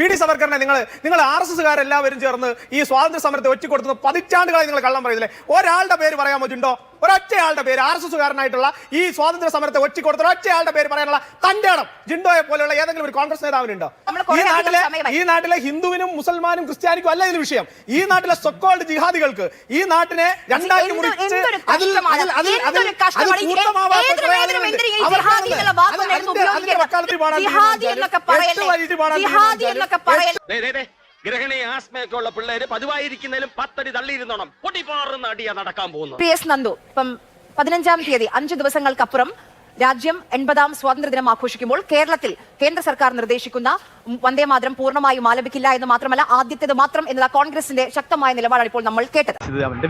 P D. സവർക്കറിനെ നിങ്ങൾ RSSകാരെല്ലാവരും ചേർന്ന് ഈ സ്വാതന്ത്ര്യ സമരത്തെ ഒറ്റിക്കൊടുത്തുന്ന പതിറ്റാണ്ടുകളായി നിങ്ങൾ കള്ളം പറയുന്നില്ലേ? ഒരാളുടെ പേര് പറയാമോ ജിണ്ടോ? ഒരൊറ്റയാളുടെ പേര് RSSകാരനായിട്ടുള്ള ഈ സ്വാതന്ത്ര്യ സമരത്തെ ഒറ്റിക്കൊടുത്ത ഒറ്റയാളുടെ പേര് പറയാനുള്ള തന്റെ ഇടം ജിണ്ടോയെ പോലെയുള്ള ഏതെങ്കിലും ഒരു കോൺഗ്രസ് നേതാവിനുണ്ടോ? ഈ നാട്ടിലെ ഹിന്ദുവിനും മുസൽമാനും ക്രിസ്ത്യാനിക്കും അല്ല ഇതിന് വിഷയം. ഈ നാട്ടിലെ സൊക്കോൾഡ് ജിഹാദികൾക്ക് ഈ നാട്ടിനെ രണ്ടാക്കി മുറിച്ച് ഗ്രഹണി ആസ്മയൊക്കെ ഉള്ള പിള്ളേര് പതിവായിരിക്കുന്നതിലും 10 അടി തള്ളിയിരുന്നോണം പൊട്ടിപ്പാറുന്ന അടിയാ നടക്കാൻ പോകുന്നു. PS നന്ദു, ഇപ്പം 15-ാം തീയതി 5 ദിവസങ്ങൾക്കപ്പുറം രാജ്യം 80-ാം സ്വാതന്ത്ര്യദിനം ആഘോഷിക്കുമ്പോൾ കേരളത്തിൽ കേന്ദ്ര സർക്കാർ നിർദ്ദേശിക്കുന്ന വന്ദേ മാതരം പൂർണ്ണമായും ആലപിക്കില്ല എന്ന് മാത്രമല്ല ആദ്യത്തേത് മാത്രം എന്നത് കോൺഗ്രസിന്റെ ശക്തമായ നിലപാടാണ് ഇപ്പോൾ നമ്മൾ കേട്ടത്.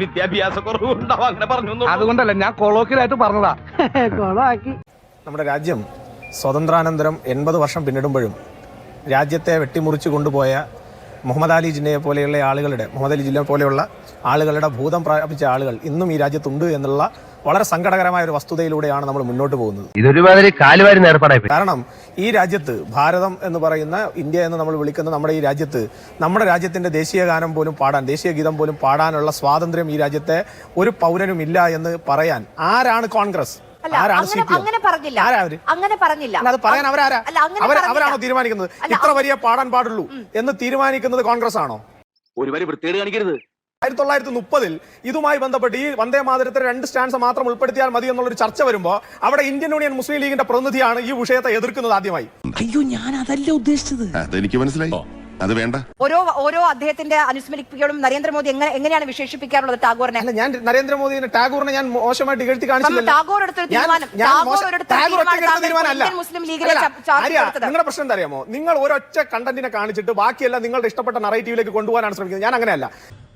വിദ്യാഭ്യാസ കുറവുണ്ടാവും അങ്ങനെ പറഞ്ഞു. അതുകൊണ്ടല്ല ഞാൻ കൊളോക്കിലായിട്ട് പറഞ്ഞതാ. നമ്മുടെ രാജ്യം സ്വാതന്ത്ര്യാനന്തരം 80 വർഷം പിന്നിടുമ്പോഴും രാജ്യത്തെ വെട്ടിമുറിച്ചു കൊണ്ടുപോയ മുഹമ്മദ് അലി ജിന്നയെ പോലെയുള്ള ആളുകളുടെ ഭൂതം പ്രാപിച്ച ആളുകൾ ഇന്നും ഈ രാജ്യത്തുണ്ട് എന്നുള്ള വളരെ സങ്കടകരമായ ഒരു വസ്തുതയിലൂടെയാണ് നമ്മൾ മുന്നോട്ട് പോകുന്നത്. കാരണം ഈ രാജ്യത്ത് ഭാരതം എന്ന് പറയുന്ന ഇന്ത്യ എന്ന് നമ്മൾ വിളിക്കുന്ന നമ്മുടെ ഈ രാജ്യത്ത് നമ്മുടെ രാജ്യത്തിന്റെ ദേശീയ ഗാനം പോലും പാടാൻ, ദേശീയ ഗീതം പോലും പാടാനുള്ള സ്വാതന്ത്ര്യം ഈ രാജ്യത്തെ ഒരു പൗരനും ഇല്ല എന്ന് പറയാൻ ആരാണ് കോൺഗ്രസ്? അവരാണോ തീരുമാനിക്കുന്നത് ഇത്ര വരിയെ പാടാൻ പാടുള്ളൂ എന്ന് തീരുമാനിക്കുന്നത് കോൺഗ്രസ് ആണോ? ഒരു വരി വൃത്തികേട് കാണിക്കരുത്. 1930 ഇതുമായി ബന്ധപ്പെട്ട് ഈ വന്ദേ മാതരത്തിൽ 2 സ്റ്റാൻസ് മാത്രം ഉൾപ്പെടുത്തിയാൽ മതി എന്നുള്ളൊരു ചർച്ച വരുമ്പോൾ അവിടെ ഇന്ത്യൻ യൂണിയൻ മുസ്ലിം ലീഗിന്റെ പ്രതിനിധിയാണ് ഈ വിഷയത്തെ എതിർക്കുന്നത് ആദ്യമായി. അയ്യോ, ഞാൻ അതല്ല ഉദ്ദേശിച്ചത്. അതെനിക്ക് മനസ്സിലായി. അത് വേണ്ട. ഓരോ അദ്ദേഹത്തിന്റെ അനുസ്മരിപ്പിക്കലും നരേന്ദ്രമോദി എങ്ങനെയാണ് വിശേഷിപ്പിക്കാറുള്ളത് ടാഗോറിനെ? അല്ല, ഞാൻ നരേന്ദ്രമോദിനെ ടാഗോറിനെ ഞാൻ മോശമായിട്ട് ഇകഴ്ത്തി കാണിച്ചില്ല. നിങ്ങളുടെ പ്രശ്നം എന്താ അറിയാമോ? നിങ്ങൾ ഒരൊറ്റ കണ്ടന്റിനെ കാണിച്ചിട്ട് ബാക്കിയെല്ലാം നിങ്ങളുടെ ഇഷ്ടപ്പെട്ട നറേറ്റീവിലേക്ക് കൊണ്ടുപോകാനാണ് ശ്രമിക്കുന്നത്. ഞാൻ അങ്ങനെയല്ല.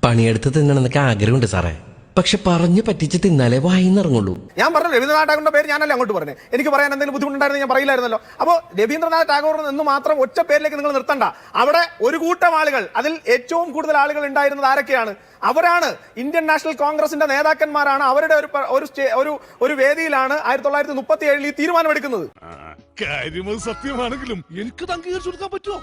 പണിയെടുത്ത് തിന്നണമെന്നൊക്കെ ആഗ്രഹമുണ്ട് സാറേ, പക്ഷെ പറഞ്ഞു പറ്റിച്ച് തിന്നാലേ വായിന്നിറങ്ങുള്ളൂ. ഞാൻ പറഞ്ഞു രവീന്ദ്രനാഥ് ടാഗോറിന്റെ പേര് ഞാനല്ലേ അങ്ങോട്ട് പറഞ്ഞു. എനിക്ക് പറയാൻ എന്തെങ്കിലും ബുദ്ധിമുട്ടുണ്ടായിരുന്നു ഞാൻ പറയില്ലായിരുന്നല്ലോ. അപ്പോൾ രവീന്ദ്രനാഥ് ടാഗോർ എന്ന് മാത്രം ഒറ്റ പേരിലേക്ക് നിങ്ങൾ നിർത്തണ്ട. അവിടെ ഒരു കൂട്ടം ആളുകൾ, അതിൽ ഏറ്റവും കൂടുതൽ ആളുകൾ ഉണ്ടായിരുന്നത് ആരൊക്കെയാണ്? അവരാണ് ഇന്ത്യൻ നാഷണൽ കോൺഗ്രസിന്റെ നേതാക്കന്മാരാണ്. അവരുടെ ഒരു വേദിയിലാണ് 1937 ഈ തീരുമാനമെടുക്കുന്നത്. സത്യമാണെങ്കിലും എനിക്ക് അംഗീകരിച്ചു കൊടുക്കാൻ പറ്റുമോ?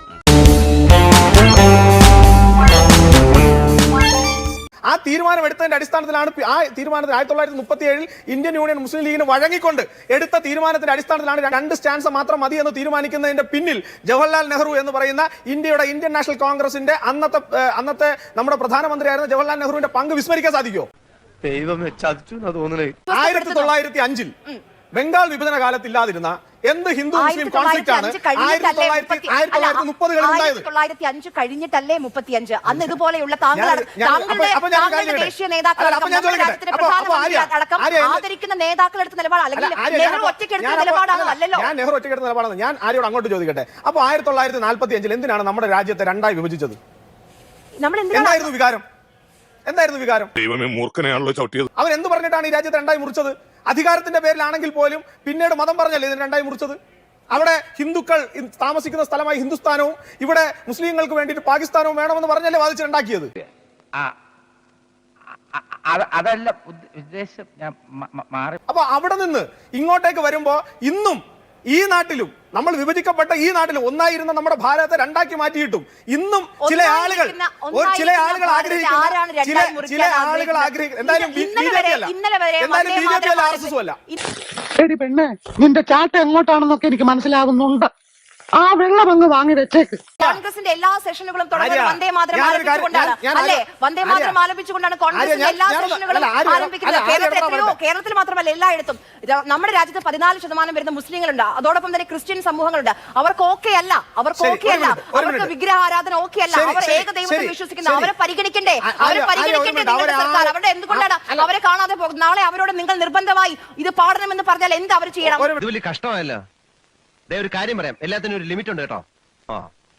ആ തീരുമാനമെടുത്തതിന്റെ അടിസ്ഥാനത്തിലാണ് 1937 ഇന്ത്യൻ യൂണിയൻ മുസ്ലിം ലീഗിന് വഴങ്ങിക്കൊണ്ട് എടുത്ത തീരുമാനത്തിന്റെ അടിസ്ഥാനത്തിലാണ് 2 സ്റ്റാൻസ് മാത്രം മതി എന്ന് തീരുമാനിക്കുന്നതിന്റെ പിന്നിൽ ജവഹർലാൽ നെഹ്റു എന്ന് പറയുന്ന ഇന്ത്യൻ നാഷണൽ കോൺഗ്രസിന്റെ അന്നത്തെ നമ്മുടെ പ്രധാനമന്ത്രിയായിരുന്ന ജവഹർലാൽ നെഹ്റുവിന്റെ പങ്ക് വിസ്മരിക്കാൻ സാധിക്കുമോ? 1905 ബംഗാൾ വിഭജന കാലത്ത് ഇല്ലാതിരുന്ന എന്ത് ഹിന്ദു മുസ്ലിം കോൺഫ്ലിക്റ്റ് ആണ് 1930-കളിൽ ഉണ്ടായത്? 1905 കഴിഞ്ഞിട്ടല്ലേ 35? അന്ന് ഇതുപോലെയുള്ള ദേശീയ നേതാക്കൾ ആദരിക്കുന്ന നേതാക്കളെടുത്ത നിലപാട് അല്ലെങ്കിൽ നെഹ്റു ഒറ്റയ്ക്കെടുത്ത നിലപാടാണല്ലോ. ഞാൻ നെഹ്റു ഒറ്റയ്ക്കെടുത്ത നിലപാടാണ്. ഞാൻ ആരോട് അങ്ങോട്ട് ചോദിക്കട്ടെ. അപ്പൊ 1945 എന്തിനാണ് നമ്മുടെ രാജ്യത്തെ 2ആയി വിഭജിച്ചത്? എന്തായിരുന്നു വികാരം? ദൈവമേ, മൂർഖനെയാണല്ലോ ചവിട്ടിയത്. അവരെന്ത് പറഞ്ഞിട്ടാണ് ഈ രാജ്യത്തെ 2ആയി മുറിച്ചത്? അധികാരത്തിന്റെ പേരിലാണെങ്കിൽ പോലും പിന്നീട് മതം പറഞ്ഞല്ലേ ഇതിന് 2ആയി മുറിച്ചത്. അവിടെ ഹിന്ദുക്കൾ താമസിക്കുന്ന സ്ഥലമായി ഹിന്ദുസ്ഥാനവും ഇവിടെ മുസ്ലിങ്ങൾക്ക് വേണ്ടിയിട്ട് പാകിസ്ഥാനവും വേണമെന്ന് പറഞ്ഞല്ലേ വാദിച്ച് ഉണ്ടാക്കിയത്. അതല്ല ഉദ്ദേശം. അപ്പൊ അവിടെ നിന്ന് ഇങ്ങോട്ടേക്ക് വരുമ്പോ ഇന്നും ഈ നാട്ടിലും നമ്മൾ വിഭജിക്കപ്പെട്ട ഈ നാട്ടിലും ഒന്നായിരുന്ന നമ്മുടെ ഭാരതത്തെ 2ആക്കി മാറ്റിയിട്ടും ഇന്നും ചില ആളുകൾ എടി പെണ്ണേ, നിന്റെ ചാട്ട എങ്ങോട്ടാണെന്നൊക്കെ എനിക്ക് മനസ്സിലാകുന്നുണ്ട്. ആ വെള്ളം അങ്ങ് വാങ്ങി വെച്ചേക്ക്. കോൺഗ്രസിന്റെ എല്ലാ സെഷനുകളും തുടങ്ങുന്നത് വന്ദേ മാതരം ആലപിച്ചുകൊണ്ടാണ് അല്ലേ? വന്ദേ മാതരം ആലപിച്ചുകൊണ്ടാണ് കോൺഗ്രസിന്റെ എല്ലാ സെഷനുകളും ആരംഭിക്കുന്നത്. കേരളത്തിൽ മാത്രമല്ല എല്ലായിടത്തും. നമ്മുടെ രാജ്യത്ത് 14% വരുന്ന മുസ്ലിങ്ങളുണ്ട്. അതോടൊപ്പം തന്നെ ക്രിസ്ത്യൻ സമൂഹങ്ങളുണ്ട്. അവർക്ക് ഓക്കെ അല്ല, അവർക്ക് വിഗ്രഹാരാധന ഓക്കെ അല്ല. അവർ ഏകദൈവത്തിൽ വിശ്വസിക്കുന്ന അവരെ പരിഗണിക്കണ്ടേ നിങ്ങളുടെ സർക്കാർ? അവരുടെ എന്തുകൊണ്ടാണ് അവരെ കാണാതെ പോകുന്നത്? നാളെ അവരോട് നിങ്ങൾ നിർബന്ധമായി ഇത് പാടണമെന്ന് പറഞ്ഞാൽ എന്ത് അവർ ചെയ്യണം? കഷ്ടമല്ല. ഒരു കാര്യം പറയാം, എല്ലാത്തിനും ഒരു ലിമിറ്റ് ഉണ്ട് കേട്ടോ.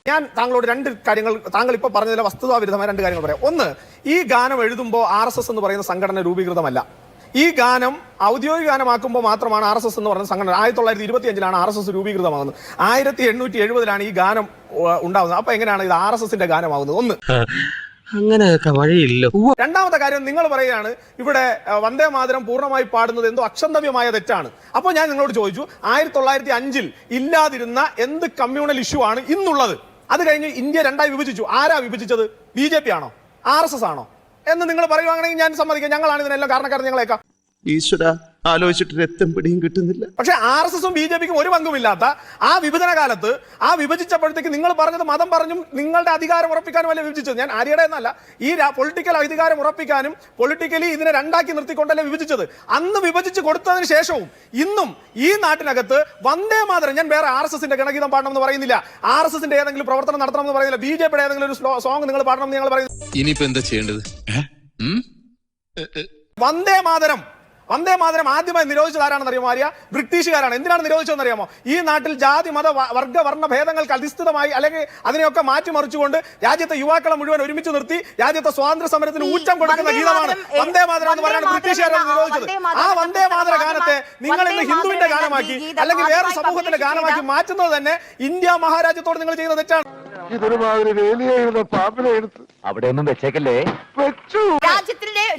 ഞാൻ താങ്കളോട് 2 കാര്യങ്ങൾ, താങ്കൾ ഇപ്പൊ പറഞ്ഞതിലെ വസ്തുതാവിരുദ്ധമായ 2 കാര്യങ്ങൾ പറയാം. ഒന്ന്, ഈ ഗാനം എഴുതുമ്പോൾ RSS എന്ന് പറയുന്ന സംഘടന രൂപീകൃതമല്ല. ഈ ഗാനം ഔദ്യോഗിക ഗാനമാക്കുമ്പോൾ മാത്രമാണ് RSS എന്ന് പറയുന്ന സംഘടന. 1925 RSS രൂപീകൃതമാകുന്നത്. 1870 ഈ ഗാനം ഉണ്ടാകുന്നത്. അപ്പൊ എങ്ങനെയാണ് ഇത് RSSന്റെ ഗാനമാകുന്നത്? ഒന്ന്, അങ്ങനെയൊക്കെ വഴിയില്ല. രണ്ടാമത്തെ കാര്യം, നിങ്ങൾ പറയുകയാണ് ഇവിടെ വന്ദേ മാതരം പൂർണ്ണമായി പാടുന്നത് എന്തോ അക്ഷന്തവ്യമായ തെറ്റാണ്. അപ്പോൾ ഞാൻ നിങ്ങളോട് ചോദിച്ചു, 1905 ഇല്ലാതിരുന്ന എന്ത് കമ്മ്യൂണൽ ഇഷ്യൂ ആണ് ഇന്നുള്ളത്? അത് കഴിഞ്ഞ് ഇന്ത്യ രണ്ടായി വിഭജിച്ചു. ആരാ വിഭജിച്ചത്? BJP ആണോ RSS ആണോ എന്ന് നിങ്ങൾ പറയുവാണെങ്കിൽ ഞാൻ സമ്മതിക്കാം. ഞങ്ങളാണ് ഇതിനെല്ലാം കാരണക്കാരൻ, ഞങ്ങളേക്കാം. ഈശ്വര, ആലോചിച്ചിട്ട് രക്തം പിടിയും കിട്ടുന്നില്ല. പക്ഷെ RSSഉം BJPക്കും ഒരു പങ്കുമില്ലാത്ത ആ വിഭജന കാലത്ത്, ആ വിഭജിച്ചപ്പോഴത്തേക്ക് നിങ്ങൾ പറഞ്ഞത് മതം പറഞ്ഞും നിങ്ങളുടെ അധികാരം ഉറപ്പിക്കാനും അല്ലേ വിഭജിച്ചത്? ഞാൻ ആര്യയുടെ എന്നല്ല, ഈ പൊളിറ്റിക്കൽ അധികാരം ഉറപ്പിക്കാനും പൊളിറ്റിക്കലി ഇതിനെ രണ്ടാക്കി നിർത്തിക്കൊണ്ടല്ലേ വിഭജിച്ചത്. അന്ന് വിഭജിച്ച് കൊടുത്തതിന് ശേഷവും ഇന്നും ഈ നാട്ടിനകത്ത് വന്ദേ മാതരം, ഞാൻ വേറെ RSSന്റെ ഗണഗീതം പാടണമെന്ന് പറയുന്നില്ല, RSSന്റെ ഏതെങ്കിലും പ്രവർത്തനം നടത്തണമെന്ന് പറയുന്നില്ല, BJPയുടെ ഏതെങ്കിലും ഒരു സോങ് നിങ്ങൾ പാടണമെന്ന് ഞങ്ങൾ പറയുന്നു. ഇനിയിപ്പോ എന്താ ചെയ്യേണ്ടത്? വന്ദേ മാതരം ആദ്യമായി നിരോധിച്ചത് ആരാണെന്ന് അറിയാമോ? ആര്യ, ബ്രിട്ടീഷുകാരാണ്. എന്തിനാണ് നിരോധിച്ചതെന്ന് അറിയാമോ? ഈ നാട്ടിൽ ജാതി മത വർഗ വർണ്ണ ഭേദങ്ങൾക്ക് അധിഷ്ഠിതമായി അല്ലെങ്കിൽ അതിനെയൊക്കെ മാറ്റിമറിച്ചുകൊണ്ട് രാജ്യത്തെ യുവാക്കളെ മുഴുവൻ ഒരുമിച്ച് നിർത്തി രാജ്യത്തെ സ്വാതന്ത്ര്യ സമരത്തിന് ഊറ്റം കൊടുക്കുന്ന ഗീതമാണ് വന്ദേ മാതരം എന്ന് പറയുന്നത്. ബ്രിട്ടീഷുകാരാണ് നിരോധിച്ചത്. ആ വന്ദേ മാതര ഗാനത്തെ നിങ്ങൾ ഇന്ന് ഹിന്ദുവിന്റെ ഗാനമാക്കി അല്ലെങ്കിൽ വേറെ സമൂഹത്തിന്റെ ഗാനമാക്കി മാറ്റുന്നത് തന്നെ ഇന്ത്യ മഹാരാജ്യത്തോട് നിങ്ങൾ ചെയ്യുന്ന തെറ്റാണ്. ഇതൊരുമാതിരി വേലിയെഴുത പാമ്പിനെ എടുത്ത് അവിടെ ഒന്നും വെച്ചേക്കല്ലേ.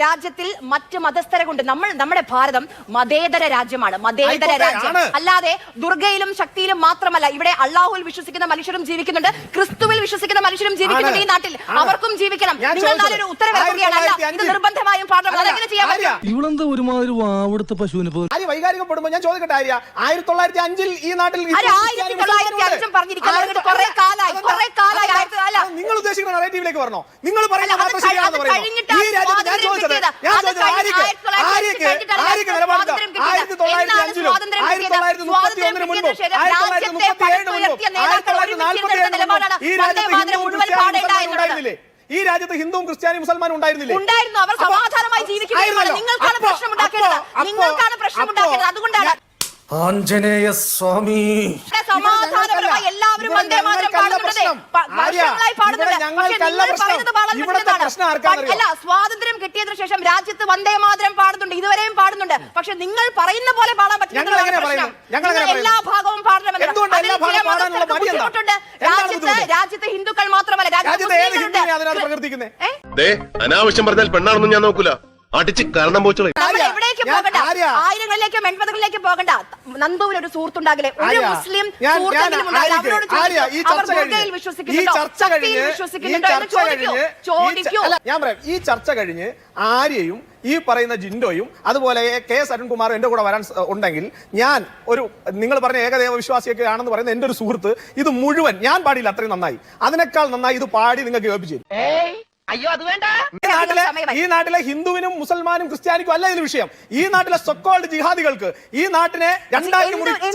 രാജ്യത്തിൽ മറ്റ് മതസ്ഥരെ കൊണ്ട് നമ്മുടെ ഭാരതം മതേതര രാജ്യമാണ്. മതേതര രാജ്യം അല്ലാതെ ദുർഗയിലും ശക്തിയിലും മാത്രമല്ല. ഇവിടെ അള്ളാഹുവിൽ വിശ്വസിക്കുന്ന മനുഷ്യരും ജീവിക്കുന്നുണ്ട്, ക്രിസ്തുവിൽ വിശ്വസിക്കുന്ന മനുഷ്യരും ജീവിക്കുന്നുണ്ട്. ഈ നാട്ടിൽ അവർക്കും ജീവിക്കണം. നിങ്ങൾ നല്ലൊരു ഉത്തരവിറക്കുകയാണ്. ഇത് നിർബന്ധമായും പാടണം. അതെങ്ങനെ ചെയ്യാൻ പറ്റും? ഇവളെന്താ ഒരുമാതിരി വാവെടുത്ത പശുവിനെ ആര്യ വൈകാരികപ്പെടുമ്പോ ഞാൻ ചോദിക്കട്ടെ ആര്യ, 1905 ഈ നാട്ടിൽ 1905 പറഞ്ഞിരിക്കുന്നത് കുറെ കാലായി. നിങ്ങൾ ഉദ്ദേശിക്കുന്ന നറേറ്റീവിലേക്ക് വരണോ? നിങ്ങൾ പറയുന്നത് മാത്രം ശരിയാണെന്ന് പറയുന്നു. ഈ രാജ്യത്ത് ഞാൻ ചോദിച്ചത് ആര്യക്ക് നിലപാടില്ല. 1905-ലും 1931 മുൻപും 1937 മുൻപും 1947 മുൻപും ഈ രാജ്യത്ത് ഉണ്ടായിരുന്നില്ലേ? ഈ രാജ്യത്ത് ഹിന്ദുവും ക്രിസ്ത്യാനിയും മുസൽമാനും ഉണ്ടായിരുന്നില്ലേ? ഉണ്ടായിരുന്നു. അവർ സമാധാനമായി ജീവിക്കുകയാണ്. നിങ്ങൾക്കാണ് പ്രശ്നമുണ്ടാക്കിയത്. അതുകൊണ്ടാണ് ആഞ്ജനേയ സ്വാമി സമാധാനപരമായി എല്ലാവരും വന്ദേ മാതരം പാടുന്നുണ്ട്. വർഷങ്ങളായി പാടുന്നുണ്ട്. പക്ഷേ നിങ്ങൾ പറയുന്നത് അല്ല, സ്വാതന്ത്ര്യം കിട്ടിയതിനു ശേഷം രാജ്യത്ത് വന്ദേ മാതരം പാടുന്നുണ്ട്, ഇതുവരെയും പാടുന്നുണ്ട്. പക്ഷെ നിങ്ങൾ പറയുന്ന പോലെ പാടാൻ പറ്റില്ല. എല്ലാ ഭാഗവും പാടണമെന്ന് രാജ്യത്ത് ഹിന്ദുക്കൾ മാത്രമല്ല, അനാവശ്യം പറഞ്ഞാൽ പെണ്ണാണെന്നും ഞാൻ നോക്കൂല. അടിച്ച് കാരണം പോച്ചോളെ. എവിടേക്ക് പോകണ്ട, ആയിരങ്ങളിലേക്കും എൺപതുകളിലേക്കും പോകണ്ട. നന്ദുവിന് ഒരു സുഹൃത്തുണ്ടാകില്ലേ, ഒരു മുസ്ലിം സുഹൃത്തെങ്കിലും ഉണ്ടാകില്ല. അവരോട് ഞാൻ പറയാം, ഈ ചർച്ച കഴിഞ്ഞ് ആര്യയും ഈ പറയുന്ന ജിൻഡോയും അതുപോലെ KS അരുൺകുമാറും എന്റെ കൂടെ വരാൻ ഉണ്ടെങ്കിൽ ഞാൻ നിങ്ങൾ പറഞ്ഞ ഏകദേവ വിശ്വാസിയൊക്കെ ആണെന്ന് പറയുന്ന എന്റെ ഒരു സുഹൃത്ത് ഇത് മുഴുവൻ ഞാൻ പാടിയില്ല, അത്രയും നന്നായി, അതിനേക്കാൾ നന്നായി ഇത് പാടി നിങ്ങൾക്ക് കേൾപ്പിച്ചു. അയ്യോ അത് വേണ്ട. ഈ നാട്ടിലെ ഹിന്ദുവിനും മുസൽമാനും ക്രിസ്ത്യാനിക്കും അല്ല ഇതിന് വിഷയം. ഈ നാട്ടിലെ സൊക്കോൾഡ് ജിഹാദികൾക്ക് ഈ നാട്ടിനെ രണ്ടാക്കി മുറിച്ച്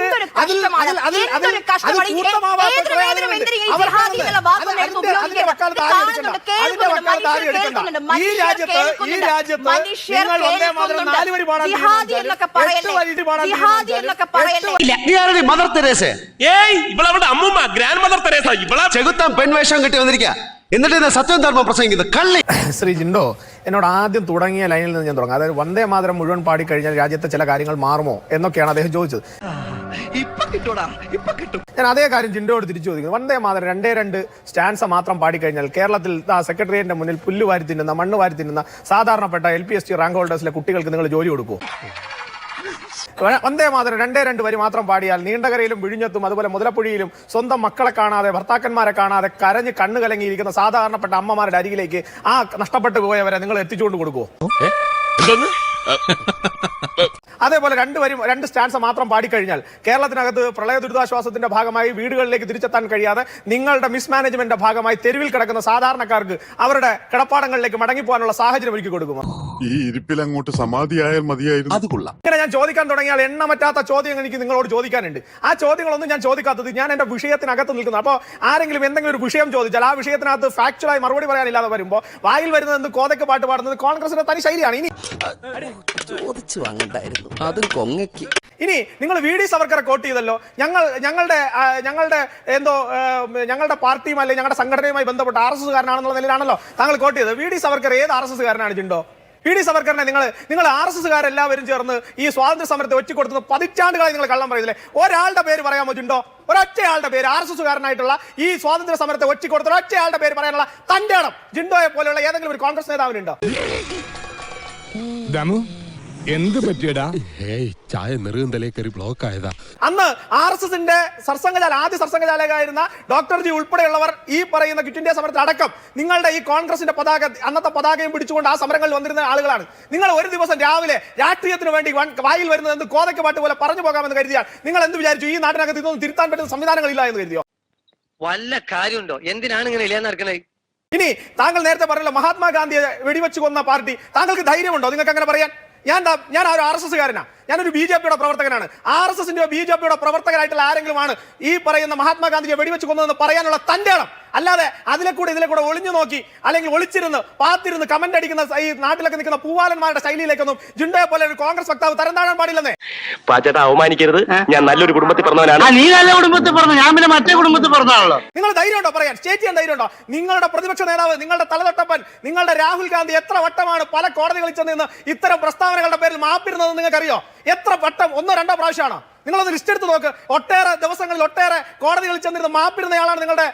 ഈ രാജ്യത്ത് നിങ്ങൾ വന്ദേ മാതരം 4 വരി പാടാൻ മദർ തെരേസ ഇവളവിടെ അമ്മൂമ്മ ഗ്രാൻഡ് മദർ തെരേസ ഇവളെ ചെകുത്താൻ പെൺവേഷം കെട്ടി വന്നിരിക്കുക. എന്നിട്ട് സത്യം ധർമ്മം പ്രസംഗിക്കുന്നത് കള്ളി. ശ്രീ ജിൻഡോ എന്നോട് ആദ്യം തുടങ്ങിയ ലൈനിൽ നിന്ന് ഞാൻ തുടങ്ങാം. അതായത് വന്ദേ മാതരം മുഴുവൻ പാടിക്കഴിഞ്ഞാൽ രാജ്യത്തെ ചില കാര്യങ്ങൾ മാറുമോ എന്നൊക്കെയാണ് അദ്ദേഹം ചോദിച്ചത്. ഞാൻ അതേ കാര്യം ജിൻഡോയോട് തിരിച്ചു ചോദിക്കുന്നത്. വന്ദേ മാതരം 2 സ്റ്റാൻസ മാത്രം പാടിക്കഴിഞ്ഞാൽ കേരളത്തിൽ സെക്രട്ടേറിയറ്റിന്റെ മുന്നിൽ പുല്ല് വാരി തിന്നുന്ന, മണ്ണ് വാരി തിന്നുന്ന സാധാരണപ്പെട്ട LPST റാങ്ക് ഹോൾഡേഴ്സിലെ കുട്ടികൾക്ക് നിങ്ങൾ ജോലി കൊടുക്കുമോ? വന്ദേ മാതരം 2 വരി മാത്രം പാടിയാൽ നീണ്ടകരയിലും വിഴിഞ്ഞത്തും അതുപോലെ മുതലപ്പുഴയിലും സ്വന്തം മക്കളെ കാണാതെ, ഭർത്താക്കന്മാരെ കാണാതെ കരഞ്ഞ് കണ്ണു കലങ്ങിയിരിക്കുന്ന സാധാരണപ്പെട്ട അമ്മമാരുടെ അരികിലേക്ക് ആ നഷ്ടപ്പെട്ടു പോയവരെ നിങ്ങൾ എത്തിച്ചുകൊണ്ട് കൊടുക്കുമോ? അതേപോലെ 2 സ്റ്റാൻസ മാത്രം പാടിക്കഴിഞ്ഞാൽ കേരളത്തിനകത്ത് പ്രളയ ദുരിതാശ്വാസത്തിന്റെ ഭാഗമായി വീടുകളിലേക്ക് തിരിച്ചെത്താൻ കഴിയാതെ നിങ്ങളുടെ മിസ്മാനേജ്മെന്റിന്റെ ഭാഗമായി തെരുവിൽ കിടക്കുന്ന സാധാരണക്കാർക്ക് അവരുടെ കിടപ്പാടങ്ങളിലേക്ക് മടങ്ങിപ്പോകാനുള്ള സാഹചര്യം ഒരുക്കി കൊടുക്കുമോ? ഈ ഇരിപ്പിൽ അങ്ങോട്ട് സമാധിയായാൽ മതിയായിരുന്നു. അത് കൊള്ളാം. ഇങ്ങനെ ഞാൻ ചോദിക്കാൻ തുടങ്ങിയാൽ എണ്ണമറ്റാത്ത ചോദ്യങ്ങൾ എനിക്ക് നിങ്ങളോട് ചോദിക്കാനുണ്ട്. ആ ചോദ്യങ്ങളൊന്നും ഞാൻ ചോദിക്കാത്തത് ഞാൻ എന്റെ വിഷയത്തിനകത്ത് നിൽക്കുന്നു. അപ്പോൾ ആരെങ്കിലും എന്തെങ്കിലും ഒരു വിഷയം ചോദിച്ചാൽ ആ വിഷയത്തിനകത്ത് ഫാക്ച്വലായി മറുപടി പറയാനില്ലാതെ വരുമ്പോൾ വായിൽ വരുന്നത് എന്ത് കോതയ്ക്ക് പാട്ട് പാടുന്നത് കോൺഗ്രസിന്റെ തനി ശൈലിയാണ്. ഇനി നിങ്ങൾ VD സവർക്കറെ കോട്ട് ചെയ്തല്ലോ. ഞങ്ങളുടെ പാർട്ടിയും അല്ലെങ്കിൽ ഞങ്ങളുടെ സംഘടനയുമായി ബന്ധപ്പെട്ട RSS കാരനാണെന്നുള്ള നിലയിലാണല്ലോ താങ്കൾ കോട്ട് ചെയ്തത്. VD സവർക്കർ ഏത് RSS കാരനാണ് ജിൻഡോ? VD സവർക്കറിനെ നിങ്ങൾ RSS കാരെല്ലാവരും ചേർന്ന് ഈ സ്വാതന്ത്ര്യ സമരത്തെ ഒറ്റിക്കൊടുക്കുന്ന പതിറ്റാണ്ടുകളായി നിങ്ങൾ കള്ളം പറയുന്നില്ലേ? ഒരാളുടെ പേര് പറയാമോ ജിൻഡോ? ഒരൊറ്റയാളുടെ പേര് RSS കാരനായിട്ടുള്ള ഈ സ്വാതന്ത്ര്യ സമരത്തെ ഒറ്റിക്കൊടുത്ത ഒറ്റയാളുടെ പേര് പറയാനുള്ള തന്റെ ഇടം ജിൻഡോയെ പോലെയുള്ള ഏതെങ്കിലും ഒരു കോൺഗ്രസ് നേതാവിനുണ്ടോ? എന്ത് പറ്റിയടാ? ചായ നെറുകന്തലേ കയറി ബ്ലോക്ക് ആയതാ. അന്ന് RSSന്റെ ആദ്യ സർസംഘചാലകനായിരുന്ന ഡോക്ടർ ജി ഉൾപ്പെടെയുള്ളവർ ഈ പറയുന്ന ക്വിറ്റ് ഇന്ത്യ സമരത്തിൽ അടക്കം നിങ്ങളുടെ ഈ കോൺഗ്രസിന്റെ അന്നത്തെ പതാകയും പിടിച്ചുകൊണ്ട് ആ സമരങ്ങളിൽ വന്നിരുന്ന ആളുകളാണ്. നിങ്ങൾ ഒരു ദിവസം രാവിലെ രാഷ്ട്രീയത്തിന് വേണ്ടി വായിൽ വരുന്നത് എന്ത് കോതയ്ക്ക് പാട്ട് പോലെ പറഞ്ഞു പോകാമെന്ന് കരുതിയാൽ നിങ്ങൾ എന്ത് വിചാരിച്ചു? ഈ നാട്ടിനകത്ത് ഇതൊന്നും തിരുത്താൻ പറ്റുന്ന സംവിധാനങ്ങളില്ല എന്ന് കരുതിയോ? വല്ല കാര്യമുണ്ടോ? എന്തിനാണ് ഇങ്ങനെ ഇല്ലാന്ന് നടക്കണേ? ഇനി താങ്കൾ നേരത്തെ പറഞ്ഞല്ലോ മഹാത്മാഗാന്ധിയെ വെടിവെച്ച് കൊന്ന പാർട്ടി, താങ്കൾക്ക് ധൈര്യമുണ്ടോ നിങ്ങൾക്ക് അങ്ങനെ പറയാൻ? ഞാൻ ഒരു RSSകാരനാ, ഞാനൊരു BJPയുടെ പ്രവർത്തകനാണ്. RSSന്റെ BJPയുടെ പ്രവർത്തകരായിട്ടുള്ള ആരെങ്കിലും ആണ് ഈ പറയുന്ന മഹാത്മാഗാന്ധിയെ വെടിവെച്ച് കൊന്നതെന്ന് പറയാനുള്ള തന്റെ ഇടം. അല്ലാതെ ഇതിലെ കൂടെ ഒളിഞ്ഞു നോക്കി അല്ലെങ്കിൽ ഒളിച്ചിരുന്ന് പാത്തിരുന്ന് കമന്റ് അടിക്കുന്ന ഈ നാട്ടിലൊക്കെ നിൽക്കുന്ന പൂവാലന്മാരുടെ ശൈലിയിലേക്കൊന്നും ജിണ്ടയെ പോലെ ഒരു കോൺഗ്രസ് വക്താവ് തരം താഴാൻ പാടില്ലെന്നേ. പാച്ചേട്ടാ, അവമാനിക്കരുത്. ഞാൻ നല്ലൊരു കുടുംബത്തിൽ പറഞ്ഞവനാണ്. നീ നല്ല കുടുംബത്തിൽ പറഞ്ഞു, ഞാൻ പിന്നെ മറ്റേ കുടുംബത്തിൽ പറഞ്ഞാണല്ലോ. നിങ്ങൾ ധൈര്യമുണ്ടോ പറയാൻ? സ്റ്റേറ്റ് ചെയ്യാൻ ധൈര്യമുണ്ടോ? നിങ്ങളുടെ പ്രതിപക്ഷ നേതാവ്, നിങ്ങളുടെ തലതൊട്ടപ്പൻ, നിങ്ങളുടെ രാഹുൽ ഗാന്ധി എത്ര വട്ടമാണ് പല കോടതികളിൽ ചെന്ന് ഇത്തരം പ്രസ്താവനകളുടെ പേരിൽ മാപ്പിരുന്നത് നിങ്ങൾക്കറിയോ? എത്ര വട്ടം? 1-2 പ്രാവശ്യമാണോ? നിങ്ങളൊന്ന് ലിസ്റ്റ് എടുത്ത് നോക്ക്. ഒട്ടേറെ ദിവസങ്ങളിൽ ഒട്ടേറെ കോടതികളിൽ ചെന്നിരുന്ന മാപ്പിരുന്നയാളാണ് നിങ്ങളുടെ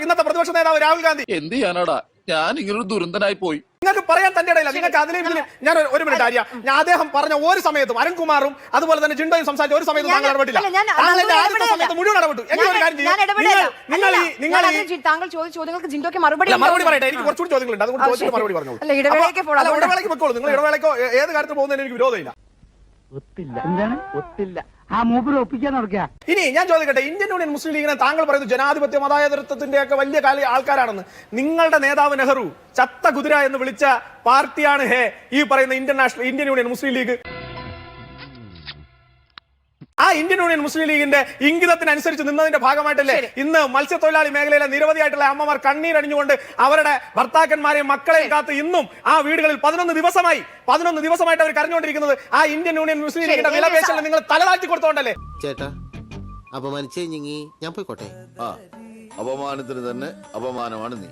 ഇന്നത്തെ പ്രതിപക്ഷ നേതാവ് രാഹുൽ ഗാന്ധി. എന്ത് ചെയ്യാനാടാ, ഞാൻ ഇങ്ങനൊരു ദുരന്തനായി പോയി. നിങ്ങൾക്ക് പറയാൻ തന്റെ ഇടയില്ല. നിങ്ങൾക്ക് അതിലും ഞാൻ ഒരു മിനിറ്റ് ആര്യ, ഞാൻ അദ്ദേഹം പറഞ്ഞ ഒരു സമയത്തും അരുൺകുമാറും അതുപോലെ തന്നെ ജിണ്ടോയും സംസാരിച്ച ഒരു സമയത്തും താങ്കൾ ഇടപെട്ടില്ല. ആദ്യത്തെ സമയത്ത് മുഴുവൻ ഇടപെട്ടു. താങ്കൾ ചോദിച്ച ചോദ്യങ്ങൾക്ക് ജിണ്ടോയ്ക്ക് മറുപടി പറയട്ടെ. എനിക്ക് കുറച്ചുകൂടി ചോദ്യങ്ങളുണ്ട്, അതുകൊണ്ട് ചോദിച്ചിട്ട് മറുപടി പറഞ്ഞു. ഇടവേളയ്ക്ക് വെക്കോളൂ. നിങ്ങൾ ഇടവേളയ്ക്കോ ഏത് കാര്യത്തിൽ പോകുന്നതിന് എനിക്ക് വിരോധമില്ല. ഇനി ഞാൻ ചോദിക്കട്ടെ, ഇന്ത്യൻ യൂണിയൻ മുസ്ലിം ലീഗിനെ താങ്കൾ പറയുന്നു ജനാധിപത്യ മതേതരത്വത്തിന്റെ ഒക്കെ വലിയ ആൾക്കാരാണെന്ന്. നിങ്ങളുടെ നേതാവ് നെഹ്റു ചത്ത കുതിര എന്ന് വിളിച്ച പാർട്ടിയാണ് ഈ പറയുന്ന ഇന്ത്യൻ യൂണിയൻ മുസ്ലിം ലീഗ്. ആ ഇന്ത്യൻ യൂണിയൻ മുസ്ലിം ലീഗിന്റെ ഇംഗിതത്തിനനുസരിച്ച് നിന്നതിന്റെ ഭാഗമായിട്ടല്ലേ ഇന്ന് മത്സ്യത്തൊഴിലാളി മേഖലയിലെ നിരവധിയായിട്ടുള്ള അമ്മമാർ കണ്ണീരണിഞ്ഞുകൊണ്ട് അവരുടെ ഭർത്താക്കന്മാരെയും മക്കളെയും കാത്ത് ഇന്നും ആ വീടുകളിൽ 11 ദിവസമായിട്ട് അവർ കരഞ്ഞുകൊണ്ടിരിക്കുന്നത് ആ ഇന്ത്യൻ യൂണിയൻ മുസ്ലിം ലീഗിന്റെ വിലപേശലിൽ നിങ്ങൾ തലതാഴ്ത്തി കൊടുത്തോണ്ടല്ലേ? ചേട്ടാ, അപമാനിച്ചേ ഞാൻ പോയിക്കോട്ടെ. അപമാനത്തിന് തന്നെ അപമാനമാണ് നീ.